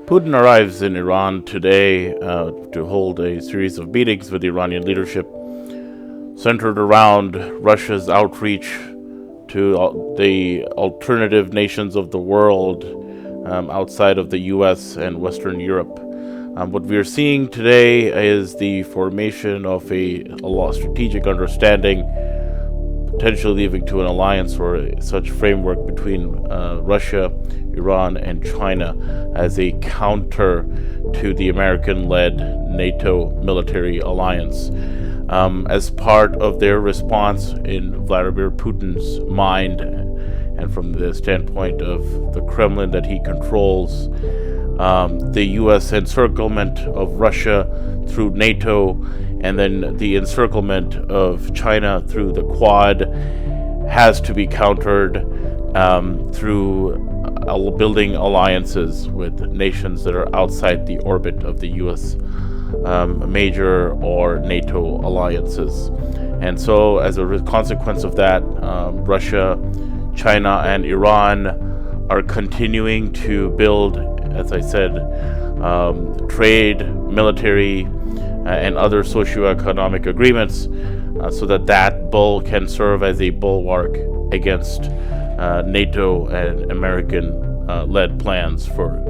Putin arrives in Iran today to hold a series of meetings with the Iranian leadership centered around Russia's outreach to the alternative nations of the world outside of the US and Western Europe. What we are seeing today is the formation of a strategic understanding, potentially leading to an alliance or such framework between Russia, Iran, and China as a counter to the American-led NATO military alliance. As part of their response in Vladimir Putin's mind, and from the standpoint of the Kremlin that he controls, the U.S. encirclement of Russia through NATO, and then the encirclement of China through the Quad has to be countered through building alliances with nations that are outside the orbit of the U.S. Major or NATO alliances. And so as a consequence of that, Russia, China, and Iran are continuing to build, as I said, trade, military, and other socioeconomic agreements so that bull can serve as a bulwark against NATO and American-led plans for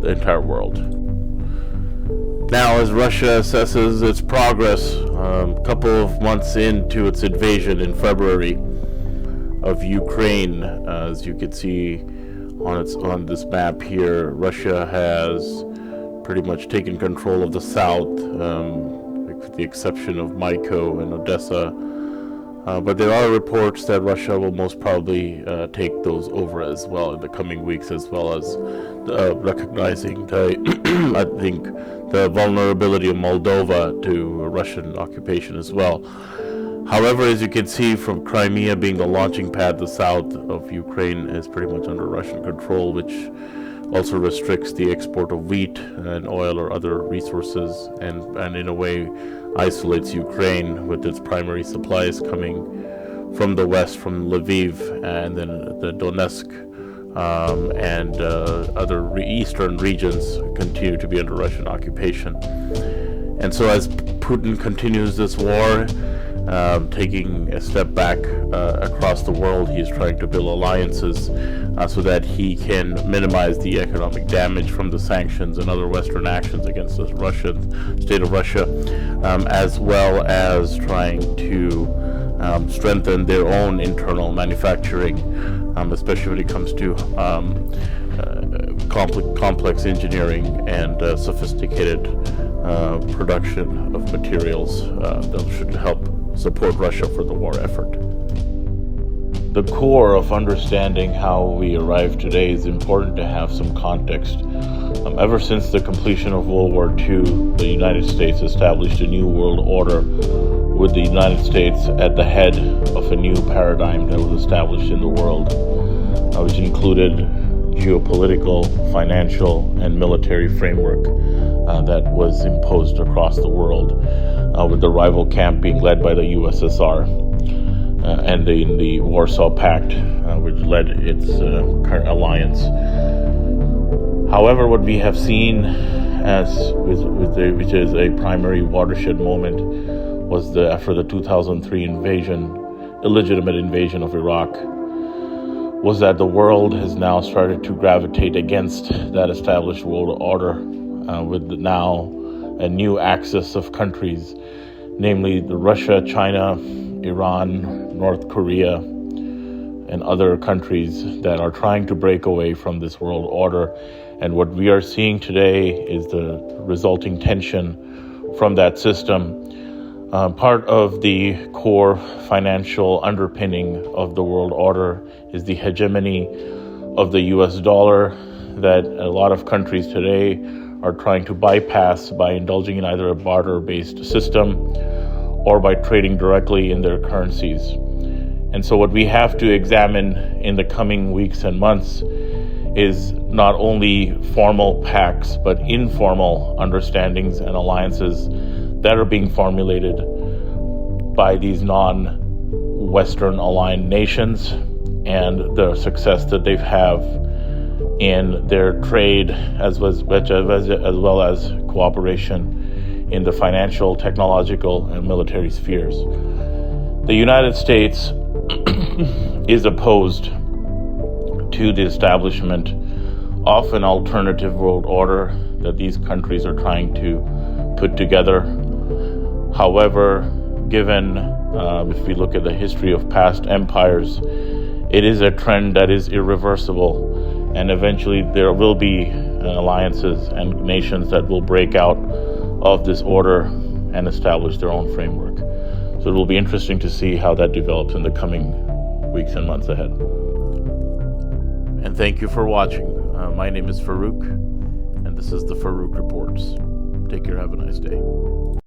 the entire world. Now, as Russia assesses its progress, a couple of months into its invasion in February of Ukraine, as you can see on this map here, Russia has pretty much taken control of the south, with the exception of Moscow and Odessa. But there are reports that Russia will most probably take those over as well in the coming weeks, as well as recognizing I think the vulnerability of Moldova to Russian occupation as well. However, as you can see from Crimea being the launching pad, the south of Ukraine is pretty much under Russian control, which also restricts the export of wheat and oil or other resources, and in a way isolates Ukraine with its primary supplies coming from the west, from Lviv, and then the Donetsk and other eastern regions continue to be under Russian occupation. And so as Putin continues this war, taking a step back across the world, he's trying to build alliances so that he can minimize the economic damage from the sanctions and other Western actions against the Russian state of Russia, as well as trying to strengthen their own internal manufacturing, especially when it comes to complex engineering and sophisticated production of materials that should help support Russia for the war effort. The core of understanding how we arrived today is important to have some context. Ever since the completion of World War II, the United States established a new world order with the United States at the head of a new paradigm that was established in the world, which included geopolitical, financial, and military framework that was imposed across the world, with the rival camp being led by the USSR and the Warsaw Pact, which led its current alliance. However, what we have seen which is a primary watershed moment, was after the 2003 illegitimate invasion of Iraq, was that the world has now started to gravitate against that established world order, with now a new axis of countries, namely the Russia, China, Iran, North Korea, and other countries that are trying to break away from this world order. And what we are seeing today is the resulting tension from that system. Part of the core financial underpinning of the world order is the hegemony of the US dollar that a lot of countries today are trying to bypass by indulging in either a barter-based system or by trading directly in their currencies. And so what we have to examine in the coming weeks and months is not only formal pacts, but informal understandings and alliances that are being formulated by these non-Western aligned nations, and the success that they have in their trade as well as cooperation in the financial, technological, and military spheres. The United States is opposed to the establishment of an alternative world order that these countries are trying to put together. However, given if we look at the history of past empires, it is a trend that is irreversible, and eventually there will be alliances and nations that will break out of this order and establish their own framework. So it will be interesting to see how that develops in the coming weeks and months ahead. And thank you for watching. My name is Farouk, and this is the Farouk Reports. Take care, have a nice day.